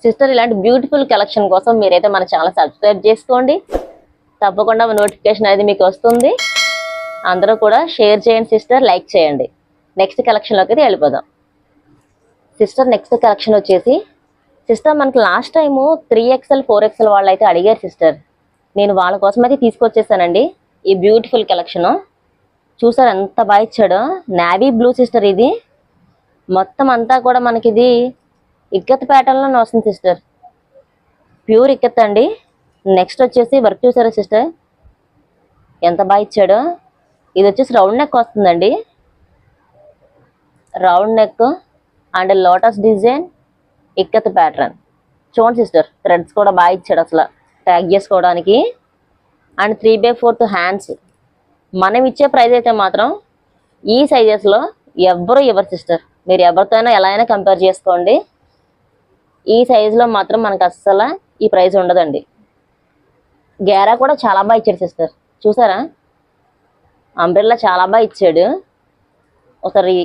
Sister ఇలాంటి beautiful collection కోసం మీరైతే మన ఛానల్ సబ్స్క్రైబ్ చేసుకోండి. తప్పకుండా నోటిఫికేషన్ అనేది మీకు వస్తుంది. అందరూ కూడా షేర్ చేయండి సిస్టర్, లైక్ చేయండి. నెక్స్ట్ కలెక్షన్లోకి అయితే వెళ్ళిపోదాం. సిస్టర్ నెక్స్ట్ కలెక్షన్ వచ్చేసి సిస్టర్ మనకి లాస్ట్ టైము 3XL 4XL వాళ్ళు అయితే అడిగారు సిస్టర్. నేను వాళ్ళ కోసం అయితే తీసుకొచ్చేసానండి ఈ బ్యూటిఫుల్ కలెక్షన్. చూసారు ఎంత బాగా ఇచ్చాడో, నావీ బ్లూ సిస్టర్. ఇది మొత్తం అంతా కూడా మనకి ఇది ఇక్కత్ ప్యాటర్న్లో వస్తుంది సిస్టర్, ప్యూర్ ఇక్కత్ అండి. నెక్స్ట్ వచ్చేసి వర్క్ చూసారా సిస్టర్ ఎంత బాగా ఇచ్చాడో. ఇది వచ్చేసి రౌండ్ నెక్ వస్తుందండి, round neck and lotus design ikat pattern. చూడండి సిస్టర్, థ్రెడ్స్ కూడా బాగా ఇచ్చాడు అసలు ట్యాగ్ చేసుకోవడానికి. And 3/4 hands. మనం ఇచ్చే ప్రైస్ అయితే మాత్రం ఈ సైజెస్లో ఎవ్వరు ఇవ్వరు సిస్టర్. మీరు ఎవరితో అయినా ఎలా అయినా కంపేర్ చేసుకోండి, ఈ సైజులో మాత్రం మనకు అస్సలు ఈ ప్రైస్ ఉండదండి. గేరా కూడా చాలా బాగా ఇచ్చాడు సిస్టర్. చూసారా అంబ్రెల్లా చాలా బాగా ఇచ్చాడు. ఒకసారి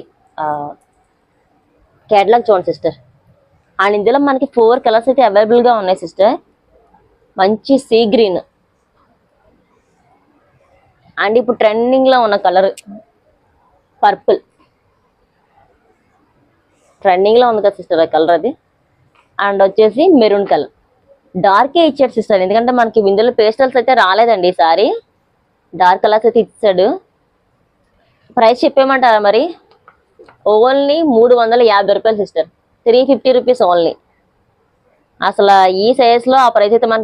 క్యాటలాగ్ చూడండి సిస్టర్. అండ్ ఇందులో మనకి 4 కలర్స్ అయితే అవైలబుల్గా ఉన్నాయి సిస్టర్. మంచి సీ గ్రీన్ అండ్ ఇప్పుడు ట్రెండింగ్లో ఉన్న కలర్ పర్పుల్. ట్రెండింగ్లో ఉంది కదా సిస్టర్ ఆ కలర్ అది. అండ్ వచ్చేసి మెరూన్ కలర్. డార్కే ఇచ్చాడు సిస్టర్, ఎందుకంటే మనకి ఇందులో పేస్టల్స్ అయితే రాలేదండి ఈసారి. డార్క్ కలర్స్ అయితే ఇచ్చాడు. ప్రైస్ చెప్పేయమంటారా మరి? ఓన్లీ 350 రూపాయలు సిస్టర్, 350 రూపీస్ ఓన్లీ. అసలు ఈ సైజ్లో ఆ ప్రైస్ అయితే మనకి